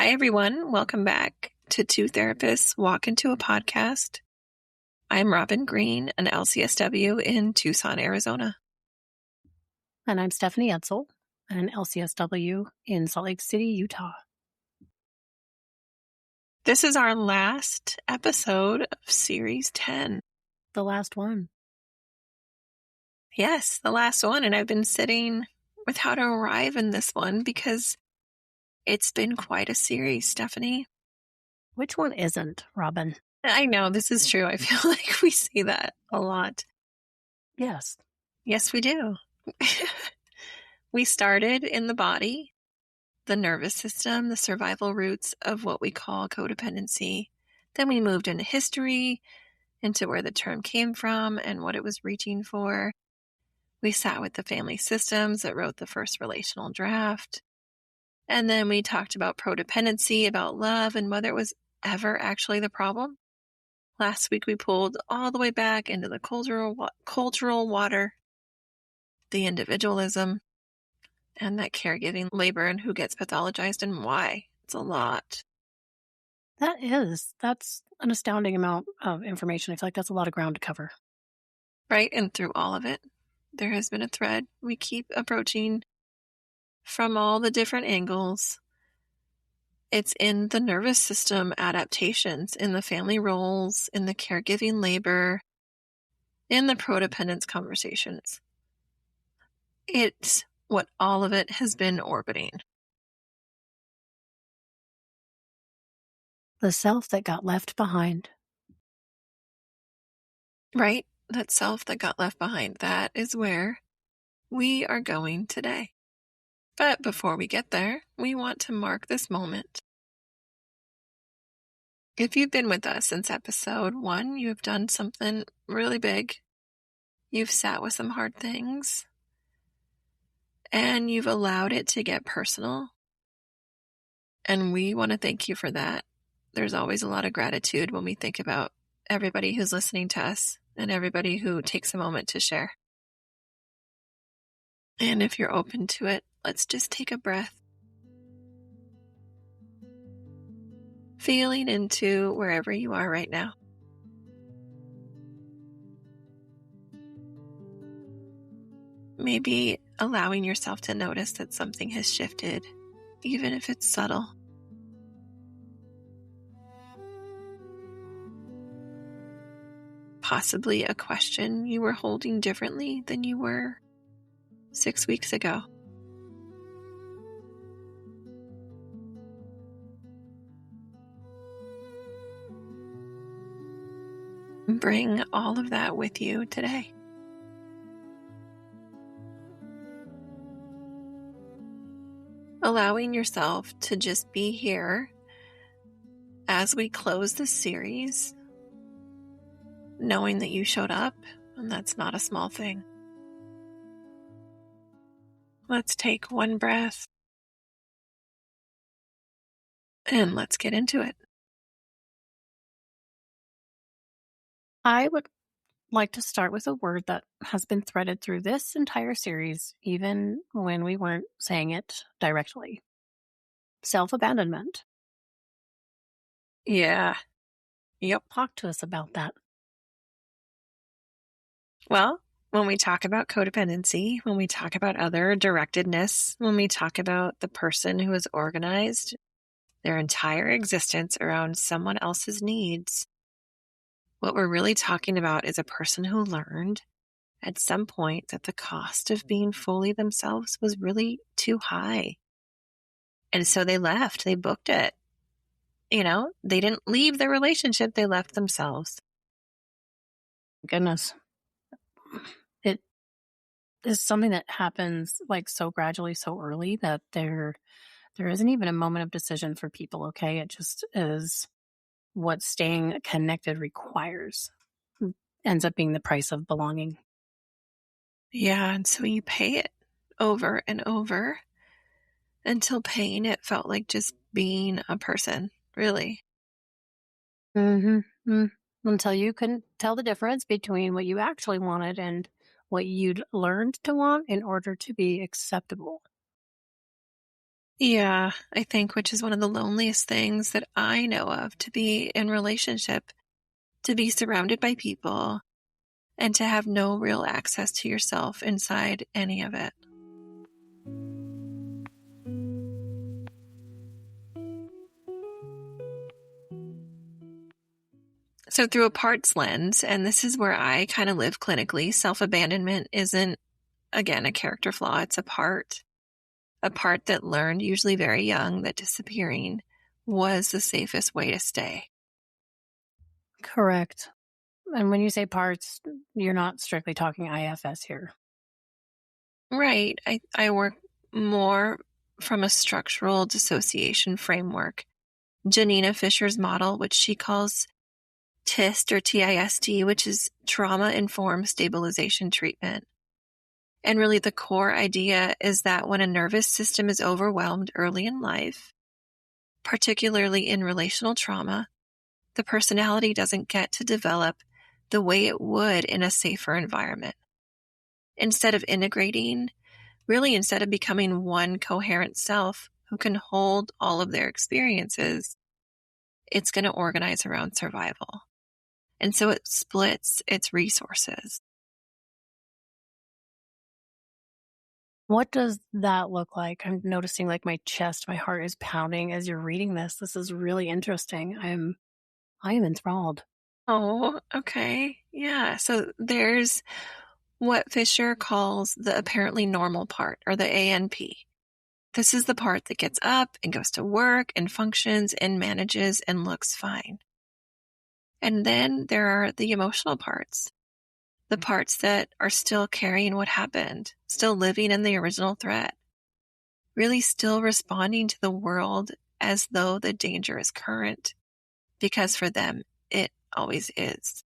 Hi, everyone. Welcome back to Two Therapists Walk Into a Podcast. I'm Robin Green, an LCSW in Tucson, Arizona. And I'm Stephanie Edsel, an LCSW in Salt Lake City, Utah. This is our last episode of Series 10. The last one. Yes, the last one. And I've been sitting with how to arrive in this one because it's been quite a series, Stephanie. Which one isn't, Robin? I know, this is true. I feel like we say that a lot. Yes. Yes, we do. We started in the body, the nervous system, the survival roots of what we call codependency. Then we moved into history, into where the term came from and what it was reaching for. We sat with the family systems that wrote the first relational draft. And then we talked about codependency, about love, and whether it was ever actually the problem. Last week we pulled all the way back into the cultural water, the individualism, and that caregiving labor and who gets pathologized and why. It's a lot. That's an astounding amount of information. I feel like that's a lot of ground to cover. Right, and through all of it, there has been a thread we keep approaching from all the different angles. It's in the nervous system adaptations, in the family roles, in the caregiving labor, in the codependence conversations. It's what all of it has been orbiting. The self that got left behind. Right? That self that got left behind. That is where we are going today. But before we get there, we want to mark this moment. If you've been with us since episode 1, you have done something really big. You've sat with some hard things. And you've allowed it to get personal. And we want to thank you for that. There's always a lot of gratitude when we think about everybody who's listening to us and everybody who takes a moment to share. And if you're open to it, let's just take a breath. Feeling into wherever you are right now. Maybe allowing yourself to notice that something has shifted, even if it's subtle. Possibly a question you were holding differently than you were 6 weeks ago. Bring all of that with you today. Allowing yourself to just be here as we close this series, knowing that you showed up, and that's not a small thing. Let's take one breath, and let's get into it. I would like to start with a word that has been threaded through this entire series, even when we weren't saying it directly. Self-abandonment. Yeah. Yep. Talk to us about that. Well, when we talk about codependency, when we talk about other directedness, when we talk about the person who is organized their entire existence around someone else's needs, what we're really talking about is a person who learned at some point that the cost of being fully themselves was really too high. And so they left, they booked it. They didn't leave their relationship, they left themselves. Goodness. It is something that happens like so gradually, so early that there isn't even a moment of decision for people, okay? It just is what staying connected requires. Ends up being the price of belonging. Yeah, and so you pay it over and over until paying it felt like just being a person, really. Mm-hmm. Until you couldn't tell the difference between what you actually wanted and what you'd learned to want in order to be acceptable. Yeah, I think, which is one of the loneliest things that I know of, to be in relationship, to be surrounded by people, and to have no real access to yourself inside any of it. So through a parts lens, and this is where I kind of live clinically, self-abandonment isn't, again, a character flaw. It's a part that learned, usually very young, that disappearing was the safest way to stay. Correct. And when you say parts, you're not strictly talking IFS here. Right. I work more from a structural dissociation framework. Janina Fisher's model, which she calls TIST or TIST, which is trauma-informed stabilization treatment. And really the core idea is that when a nervous system is overwhelmed early in life, particularly in relational trauma, the personality doesn't get to develop the way it would in a safer environment. Instead of integrating, really instead of becoming one coherent self who can hold all of their experiences, it's going to organize around survival. And so it splits its resources. What does that look like? I'm noticing like my chest, my heart is pounding as you're reading this. This is really interesting. I am enthralled. Oh, okay. Yeah. So there's what Fisher calls the apparently normal part, or the ANP. This is the part that gets up and goes to work and functions and manages and looks fine. And then there are the emotional parts, the parts that are still carrying what happened, still living in the original threat, really still responding to the world as though the danger is current, because for them, it always is.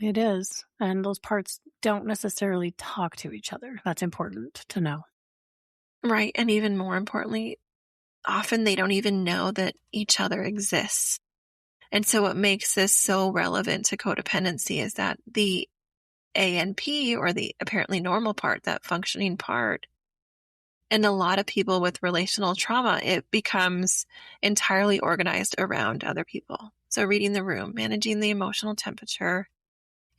It is. And those parts don't necessarily talk to each other. That's important to know. Right. And even more importantly, often they don't even know that each other exists. And so what makes this so relevant to codependency is that the ANP, or the apparently normal part, that functioning part, and a lot of people with relational trauma, it becomes entirely organized around other people. So reading the room, managing the emotional temperature,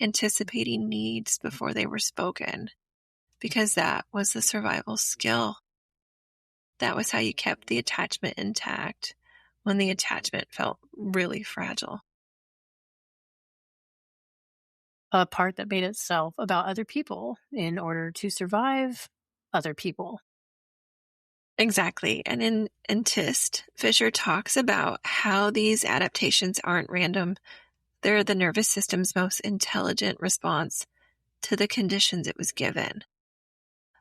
anticipating needs before they were spoken, because that was the survival skill. That was how you kept the attachment intact when the attachment felt really fragile. A part that made itself about other people in order to survive other people. Exactly. And in TIST, Fisher talks about how these adaptations aren't random. They're the nervous system's most intelligent response to the conditions it was given.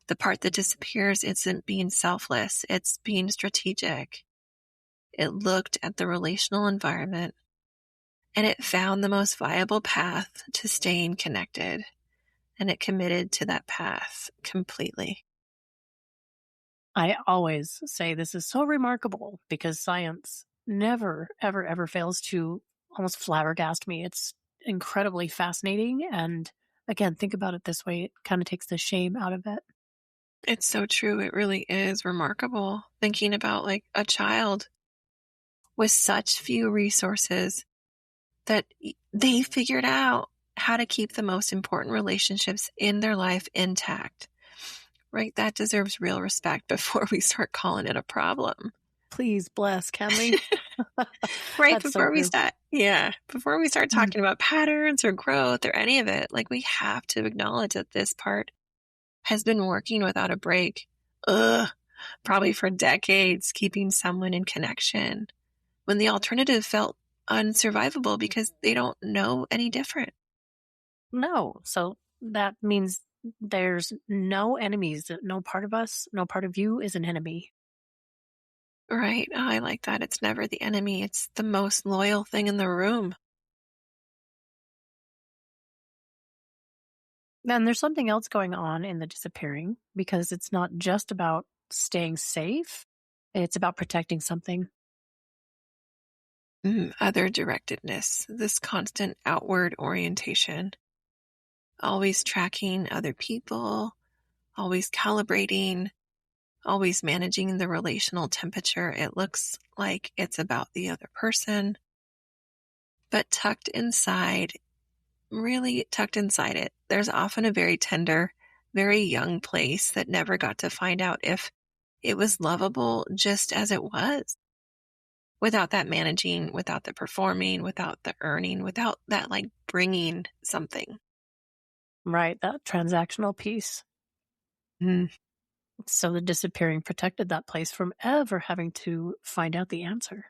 The part that disappears isn't being selfless, it's being strategic. It looked at the relational environment and it found the most viable path to staying connected, and it committed to that path completely. I always say this is so remarkable because science never, ever, ever fails to almost flabbergast me. It's incredibly fascinating. And again, think about it this way, it kind of takes the shame out of it. It's so true. It really is remarkable thinking about like a child with such few resources that they figured out how to keep the most important relationships in their life intact. Right? That deserves real respect before we start calling it a problem. Please bless, can we? Right? That's so true. Before we start Mm. talking about patterns or growth or any of it, like we have to acknowledge that this part has been working without a break. Probably for decades, keeping someone in connection when the alternative felt unsurvivable because they don't know any different. No. So that means there's no enemies. No part of us, no part of you is an enemy. Right? Oh, I like that. It's never the enemy. It's the most loyal thing in the room. And there's something else going on in the disappearing because it's not just about staying safe, it's about protecting something. Other directedness, this constant outward orientation, always tracking other people, always calibrating, always managing the relational temperature. It looks like it's about the other person, but tucked inside, really tucked inside it, there's often a very tender, very young place that never got to find out if it was lovable just as it was. Without that managing, without the performing, without the earning, without that like bringing something. Right, that transactional piece. Mm. So the disappearing protected that place from ever having to find out the answer.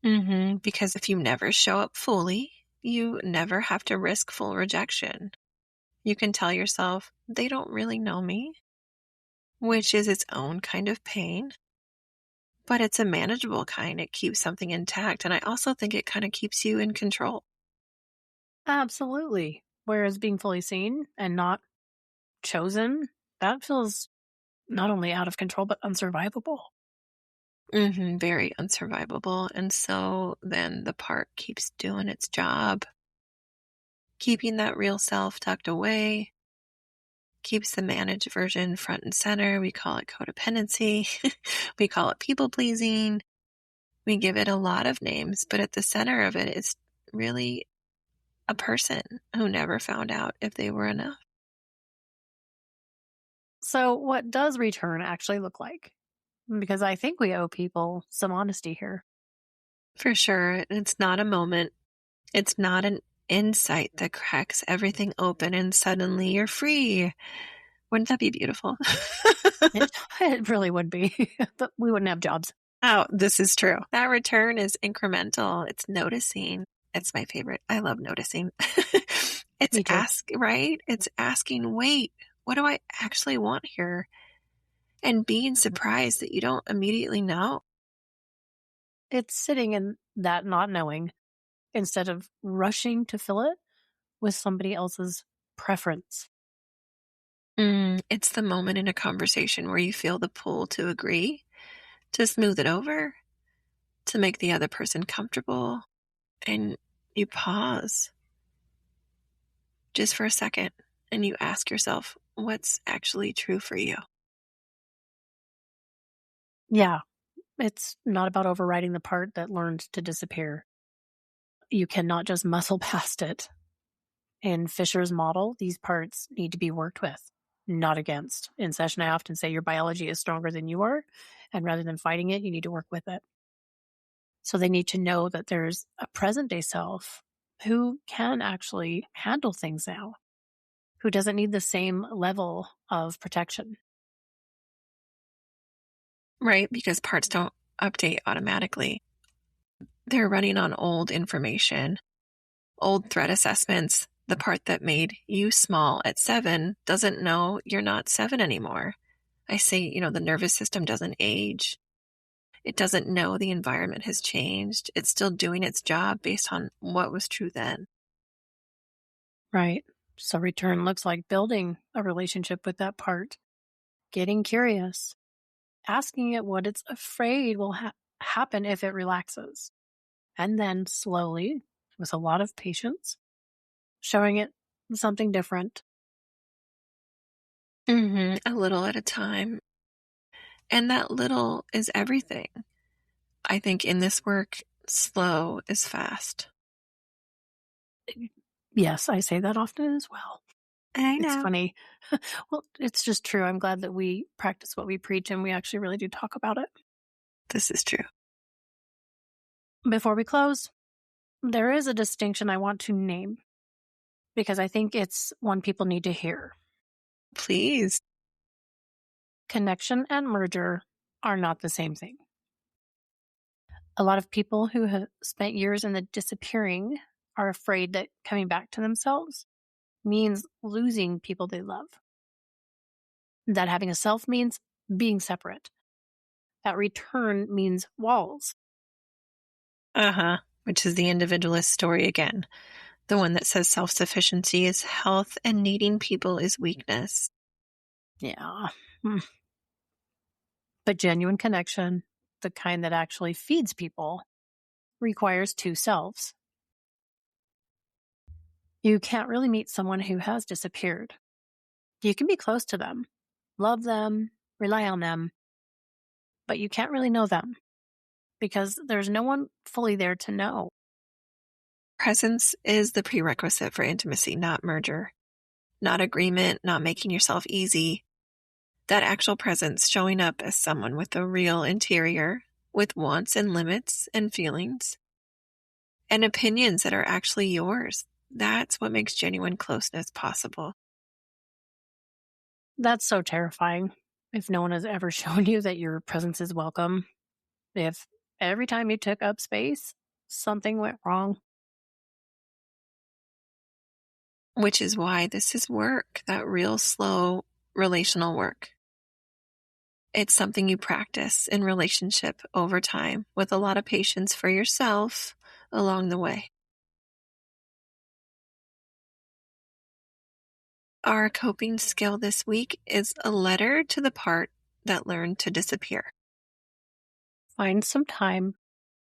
Because if you never show up fully, you never have to risk full rejection. You can tell yourself, they don't really know me, which is its own kind of pain, but it's a manageable kind. It keeps something intact. And I also think it kind of keeps you in control. Absolutely. Whereas being fully seen and not chosen, that feels not only out of control, but unsurvivable. Very unsurvivable. And so then the part keeps doing its job, keeping that real self tucked away, keeps the managed version front and center. We call it codependency. We call it people pleasing. We give it a lot of names, but at the center of it is really a person who never found out if they were enough. So, what does return actually look like? Because I think we owe people some honesty here. For sure, it's not a moment. It's not an insight that cracks everything open and suddenly you're free. Wouldn't that be beautiful? It really would be, but we wouldn't have jobs. Oh, this is true. That return is incremental. It's noticing. It's my favorite. I love noticing. It's Me too. right? It's asking, wait, what do I actually want here? And being surprised that you don't immediately know. It's sitting in that not knowing instead of rushing to fill it with somebody else's preference. It's the moment in a conversation where you feel the pull to agree, to smooth it over, to make the other person comfortable, and you pause just for a second and you ask yourself, what's actually true for you? Yeah, it's not about overriding the part that learned to disappear. You cannot just muscle past it. In Fisher's model, these parts need to be worked with, not against. In session, I often say your biology is stronger than you are, and rather than fighting it, you need to work with it. So they need to know that there's a present day self who can actually handle things now, who doesn't need the same level of protection. Right? Because parts don't update automatically. They're running on old information, old threat assessments. The part that made you small at 7 doesn't know you're not 7 anymore. I say, the nervous system doesn't age. It doesn't know the environment has changed. It's still doing its job based on what was true then. Right. So return looks like building a relationship with that part, getting curious, asking it what it's afraid will happen if it relaxes. And then slowly, with a lot of patience, showing it something different. A little at a time. And that little is everything. I think in this work, slow is fast. Yes, I say that often as well. I It's know. funny. Well, it's just true. I'm glad that we practice what we preach and we actually really do talk about it. This is true. Before we close, there is a distinction I want to name because I think it's one people need to hear. Please. Connection and merger are not the same thing. A lot of people who have spent years in the disappearing are afraid that coming back to themselves means losing people they love. That having a self means being separate. That return means walls. Which is the individualist story again. The one that says self-sufficiency is health and needing people is weakness. Yeah. But genuine connection, the kind that actually feeds people, requires two selves. You can't really meet someone who has disappeared. You can be close to them, love them, rely on them, but you can't really know them because there's no one fully there to know. Presence is the prerequisite for intimacy, not merger, not agreement, not making yourself easy. That actual presence, showing up as someone with a real interior, with wants and limits and feelings and opinions that are actually yours. That's what makes genuine closeness possible. That's so terrifying. If no one has ever shown you that your presence is welcome, if every time you took up space, something went wrong. Which is why this is work, that real slow relational work. It's something you practice in relationship over time with a lot of patience for yourself along the way. Our coping skill this week is a letter to the part that learned to disappear. Find some time,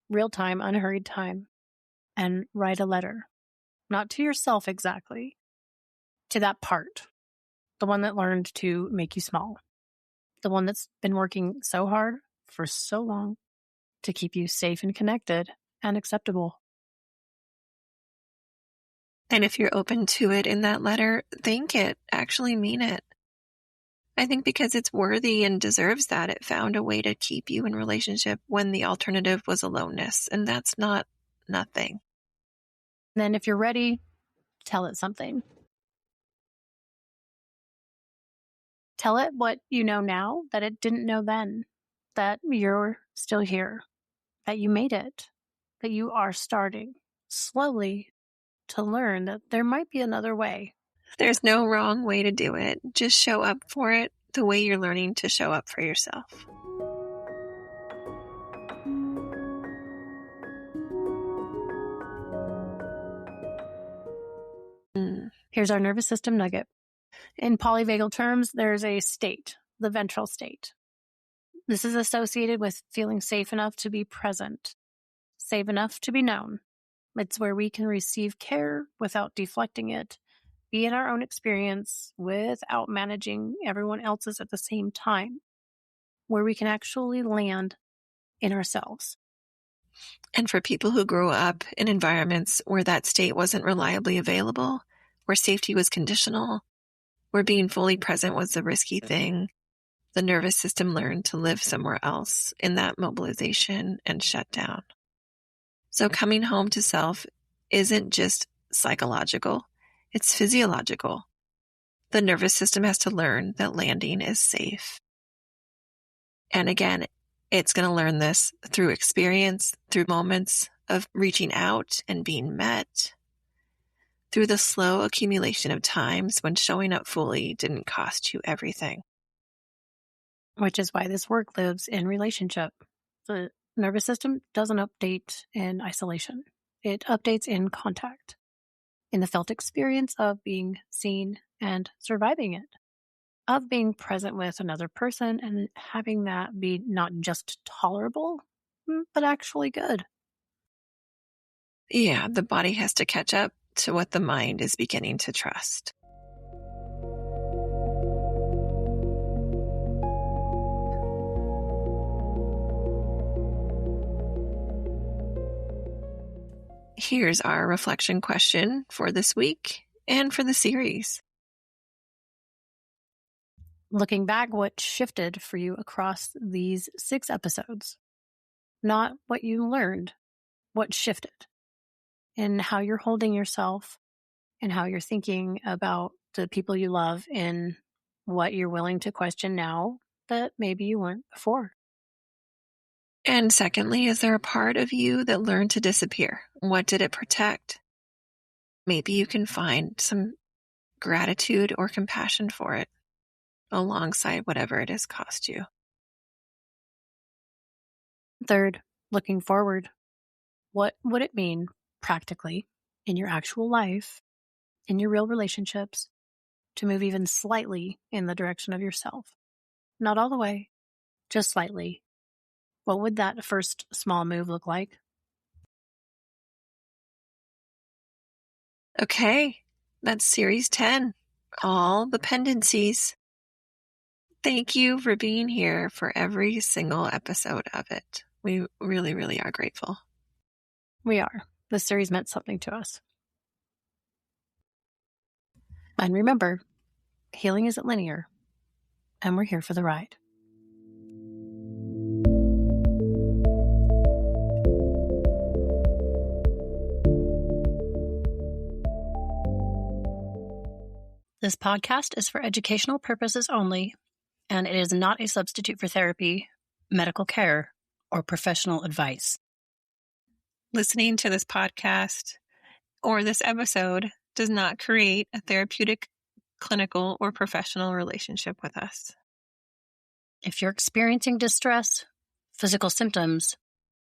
real time, unhurried time, and write a letter. Not to yourself exactly, to that part, the one that learned to make you small, the one that's been working so hard for so long to keep you safe and connected and acceptable. And if you're open to it in that letter, thank it. Actually mean it. I think because it's worthy and deserves that, it found a way to keep you in relationship when the alternative was aloneness. And that's not nothing. Then, if you're ready, tell it something. Tell it what you know now that it didn't know then, that you're still here, that you made it, that you are starting slowly to learn that there might be another way. There's no wrong way to do it. Just show up for it the way you're learning to show up for yourself. Here's our nervous system nugget. In polyvagal terms, there's a state, the ventral state. This is associated with feeling safe enough to be present, safe enough to be known. It's where we can receive care without deflecting it, be in our own experience without managing everyone else's at the same time, where we can actually land in ourselves. And for people who grew up in environments where that state wasn't reliably available, where safety was conditional, where being fully present was the risky thing, the nervous system learned to live somewhere else in that mobilization and shutdown. So coming home to self isn't just psychological, it's physiological. The nervous system has to learn that landing is safe. And again, it's going to learn this through experience, through moments of reaching out and being met, through the slow accumulation of times when showing up fully didn't cost you everything. Which is why this work lives in relationship. The nervous system doesn't update in isolation. It updates in contact, in the felt experience of being seen and surviving it, of being present with another person and having that be not just tolerable, but actually good. Yeah, the body has to catch up to what the mind is beginning to trust. Here's our reflection question for this week and for the series. Looking back, what shifted for you across these 6 episodes? Not what you learned, what shifted in how you're holding yourself and how you're thinking about the people you love and what you're willing to question now that maybe you weren't before. And secondly, is there a part of you that learned to disappear? What did it protect? Maybe you can find some gratitude or compassion for it alongside whatever it has cost you. Third, looking forward, what would it mean practically in your actual life, in your real relationships, to move even slightly in the direction of yourself? Not all the way, just slightly. What would that first small move look like? Okay, that's series 10, All the Pendencies. Thank you for being here for every single episode of it. We really, really are grateful. We are. This series meant something to us. And remember, healing isn't linear, and we're here for the ride. This podcast is for educational purposes only, and it is not a substitute for therapy, medical care, or professional advice. Listening to this podcast or this episode does not create a therapeutic, clinical, or professional relationship with us. If you're experiencing distress, physical symptoms,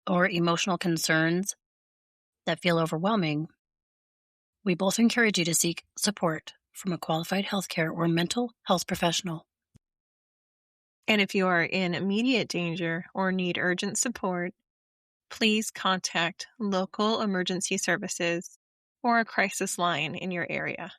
or emotional concerns that feel overwhelming, we both encourage you to seek support from a qualified healthcare or mental health professional. And if you are in immediate danger or need urgent support, please contact local emergency services or a crisis line in your area.